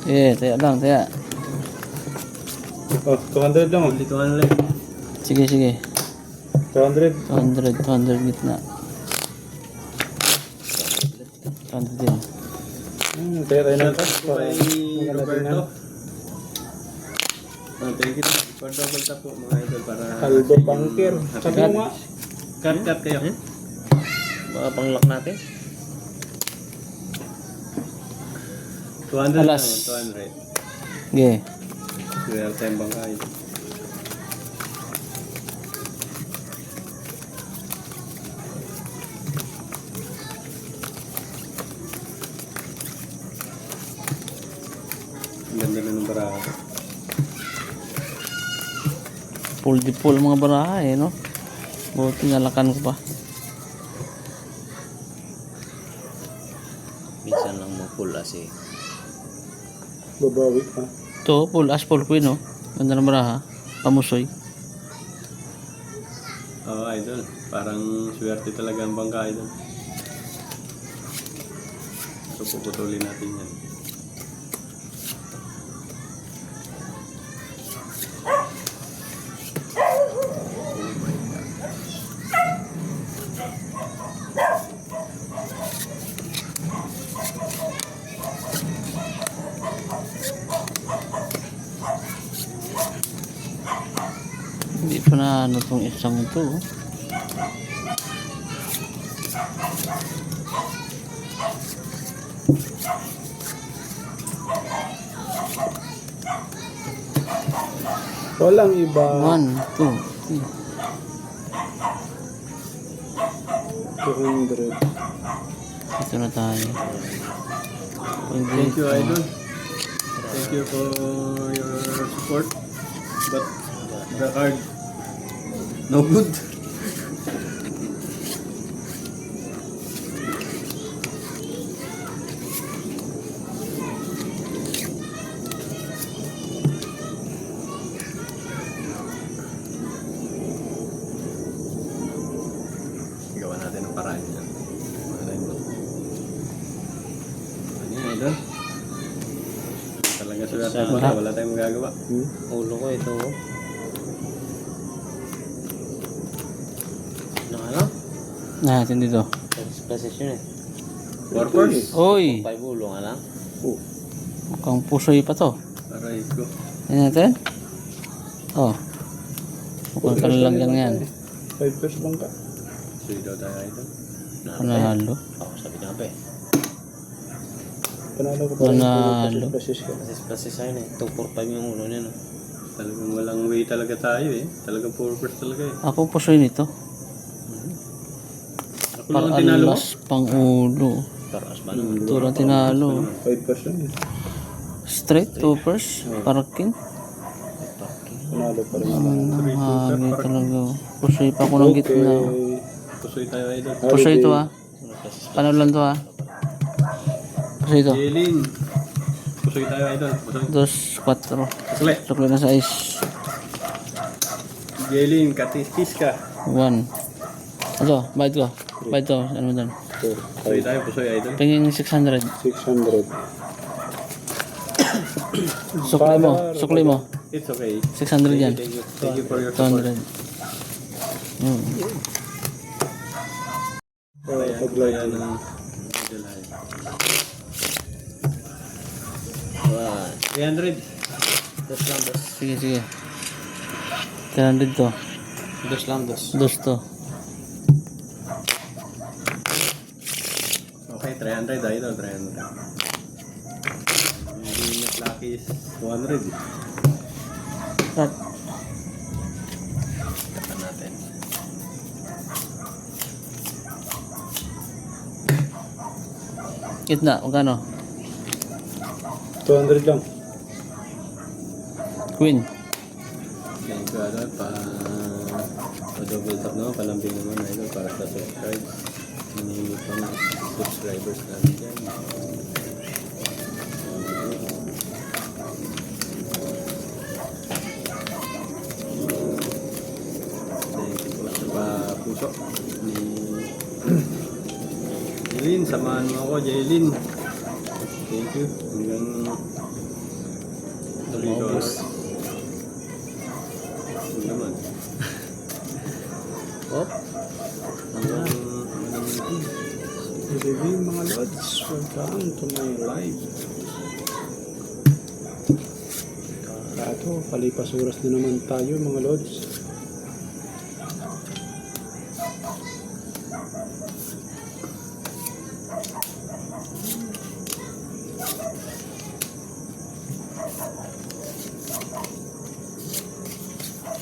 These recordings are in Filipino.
Taya lang, taya. Oh, 200 lang. Only 200. Sige, sige. 200. 200 gitna. 200 din. Kaya tayo ng Shout out po kay Roberto. Thank you. For double tap po mga idol para Aldo Bunker. Sabi mo nga. cut kayo. Baka pang-lock natin. 200 Alas. lang, 200. Sige. Swerte ang bangka idol. Ang ganda na ng baraha. Full di full mga baraha eh, no? Buti nalakan ko pa. Minsan lang mag-full as eh. Babawi pa. Ito, full as full queen, no? Ganda ng baraha. Pamusoy. Oo, idol. Parang swerte talaga ang bangka idol. So, puputulin natin yan. Hindi pa na ano tong isang ito. Oh. Walang iba. 1, 2, 3. 200. Ito na tayo. Thank you, idol. Thank you for your support. But the card, no good. Gawa natin ang paraan yan. Ano yan, idol? Talaga swerte ang bangka, wala tayong magagawa. Ulo ko ito. Ano nga lang? Natin dito. Position eh. Warpers? Oy! 5 ulo nga lang. Mukhang pusoy pa to. Aray ko. Yan natin. Oh. Mukhang kanilang yan. 5 pesos lang ka. Suy daw tayo, idol. Panalo. Ako sabi nga pa eh. Panalo ko Panalo. pesos ka. Kasi sa'yo eh. 245 yung ulo niya no. Talagang walang way talaga tayo eh. Talagang purpose talaga eh. Ako pusoy nito. Ako lang ang tinalo mo. Paralas pang ulo. Taras ba naman? Ito lang tinalo. 5 pesos lang. Straight, toppers, parking. Panalo pa rin. Hangin talaga. Pusoy pa ako ng gitna. Pusoy tayo, idol. Pusoy ito ah. Panalo lang to ah. Pusoy ito. Jelin. Pusoy tayo, idol. Pusoy. 2, 4. Sukle. Sukli na sa ice. Jelin, katis ka. 1. Ito, bayad ko. Bayad to. Ano doon? Pusoy tayo, pusoy, idol. Tingin 600. 600. Sukli mo. Sukli mo. It's okay. 600 yan. Thank you for your support. 200. Kaya ng idol ay. 300. Dos lang, dos. Sige, sige. 300 to. Dos lang, dos. Dos to. Okay, 300, idol. 300. Hindi net lucky is 200. Cut. Takan natin. Gitna, magkano? 200 lang. Queen. Thank you, idol. Pa-double tap naman, palambing naman, idol, para sa subscribe. Hinihingi pa ng subscribers natin dyan. Thank you po sa puso ni Jaylin. Samahan mo ako, Jaylin. Thank you. Hanggang Lumabos. Ano naman? Oh. Good evening mga lods. Welcome to my live. Ito, palipas oras na naman tayo mga lods.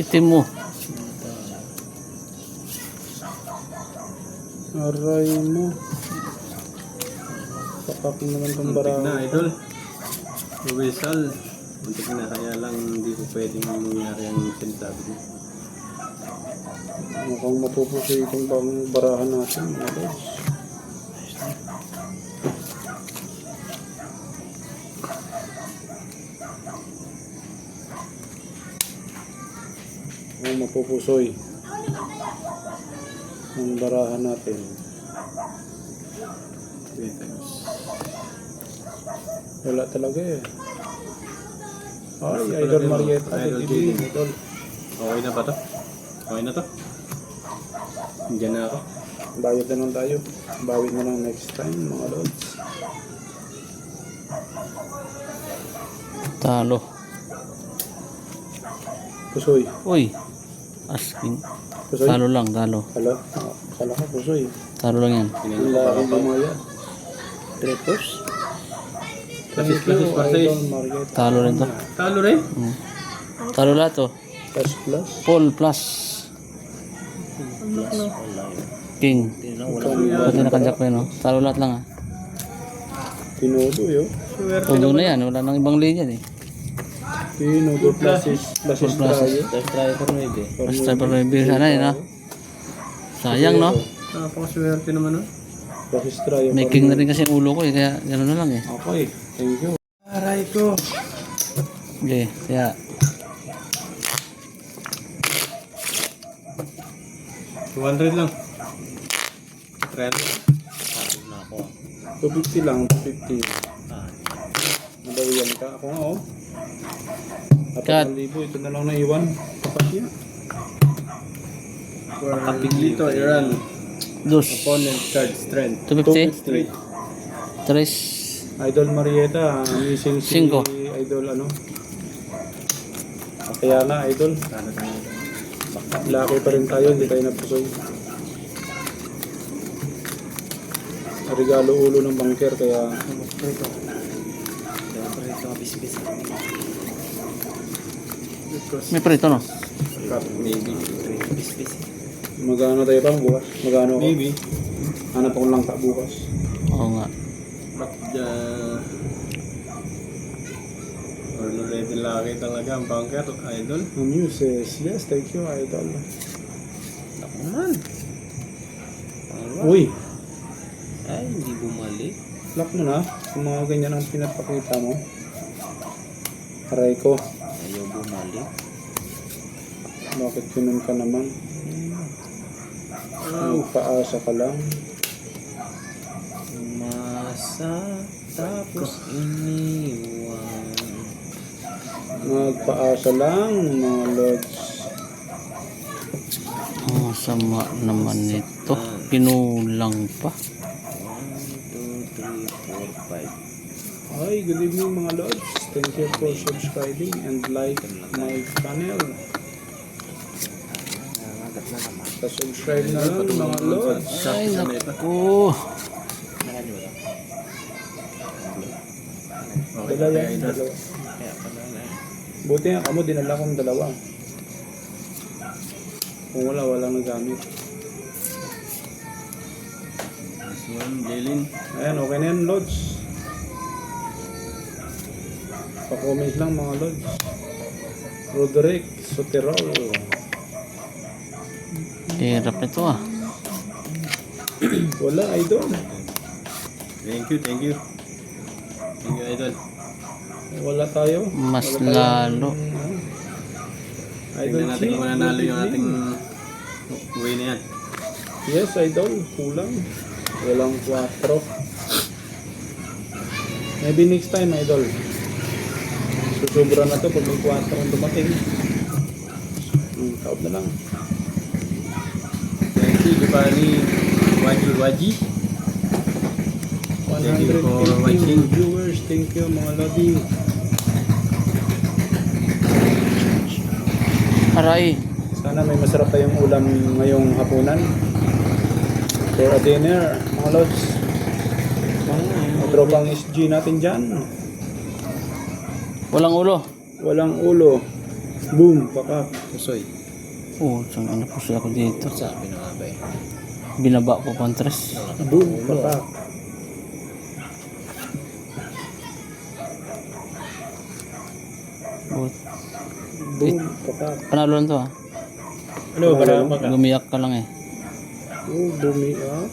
Itim mo. Aray mo. Papak naman itong Muntik barang. na, idol. Uwisal. Muntik na, kaya lang hindi ko pwedeng mangyari ang sinasabi niya. Mukhang mapupusi itong bang barahan natin mga lods. Mukhang mapupusoy ang barahan natin. 3 times. Wala talaga eh. Ay, Idol Marietta. Idol Idol. Jimmy. Okay na ba to? Okay na to? Diyan na ako. Bayad na lang tayo. Bawit na lang next time mga lods. Talo. Pusoy. Uy. Asking. Pusoy. Talo lang, talo. Hala. Kala ko pusoy. Talo lang yan. Ang laking gumaya. Tripos. Klasis, Thank you, Marseille. Idol Marietta. Talo rin to. Talo rin? Hmm. Talo lahat to. Plus plus. Paul plus. King. Pati nakajack pa yun, oh. Talo lahat lang, ah. Tinudo yun. Swerte Todo na yan. Wala nang ibang linya, eh. Tinudo plus is tayo. First try for maybe. First time pa rin sana, yun, ah. Sayang, no? Napakaswerte naman, no? Plus tayo. May king na rin kasi ang ulo ko, eh. Kaya gano'n na lang, eh. Okay. Thank you. Aray ko. Okay, kaya 200 lang. 300. Na ako. 250 lang. 250. Ah. Madawiyan ka. Ako nga, oh. Cut. 4,000. Ito na lang naiwan. Kapat niya. Kapiglito, Iran. dos. Opponent card strength. 250. 250. Tres. Idol Marietta. Missing si Cinco. Idol ano. Kaya na, Idol. Talo tayo. Laki pa rin tayo. Hindi tayo napusoy. Regalo ulo ng banker. Kaya May prito, no? Maybe. magano tayo pa bukas. Magano ako. Maybe. Hanap ako lang bukas. Oo nga. But or level laki talaga ang bunker, idol. Ang news is, yes, thank you, Idol. Ako naman. Uy, Ay, hindi bumalik. lock mo na. Kung mga ganyan ang pinapakita mo. Aray ko, Ayaw bumalik. bakit ganun ka naman? Paasa ka lang. Umasa, tapos iniwan. Magpaasa lang, mga lods. Ang sama naman nito. Pinulang pa. 1, 2, 3, 4, 5. Hi, good evening mga lods. Thank you for subscribing and like my channel. Nangagat na naman. Pa-subscribe na lang mga lods. Ay, naku. Nakanya ba ito? Okay, Dalawa, idol. dalawa. Kaya pala na. Buti nga kamo, dinala kong dalawa. Kung wala, walang nagamit. This one, Jalen. Ayan, okay na yan, lods. Pa-comment lang mga lods. Roderick Soterol. Hirap nito, ah. Wala, Idol. Thank you, thank you. Thank you, idol. Wala tayo. Mas Wala tayong, lalo. Idol Tingnan natin kung mananalo yung ating way na yan. Yes, Idol. Kulang. Walang 4. Maybe next time, Idol. Susubra na to pag may 4 ang dumating. Taob na lang. Thank you, Jupani. Waji. Thank you for 150 watching. viewers. Thank you mga lodi. Aray. Sana may masarap tayong ulam ngayong hapunan. For a dinner, mga lods. Mga tropang SG natin dyan. Walang ulo. Walang ulo. Boom, pakak. Pusoy. Oh, saan ano po siya ako dito. Sa pinangabay. Binaba po pantres. Boom, pakak. Oh, Boom, pakak. panalo lang to ah. Ano, para maka? Gumiyak ka lang eh. Oh, bumi, ah.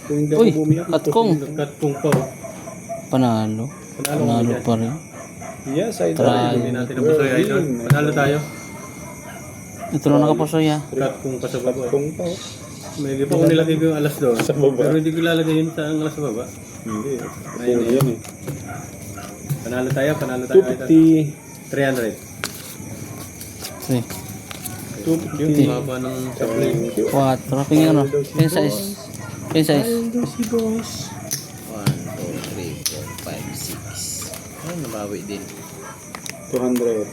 Kung hindi Uy, ako bumiyak, katkong. Katkong pa. Oh. Panalo. Panalo pa rin. yes, I Try. Hindi natin ang pusoy, idol. Panalo tayo. Ito lang nakapusoy ah. Katkong pa sa baba. Kung pa, oh. May di pa ko nilagay ko yung alas doon. Sa baba. Pero hindi ko lalagay yun sa alas sa baba. Hindi. Ayun, Puro yan eh. Panalo tayo, idol. 250. 300. Sige. 250. Yung baba ng supply. 4. Pingin ano? Pingin size. Pingin size. Si boss. 1, 2, 3, 4, 5, 6. Ay, nabawi din. 200.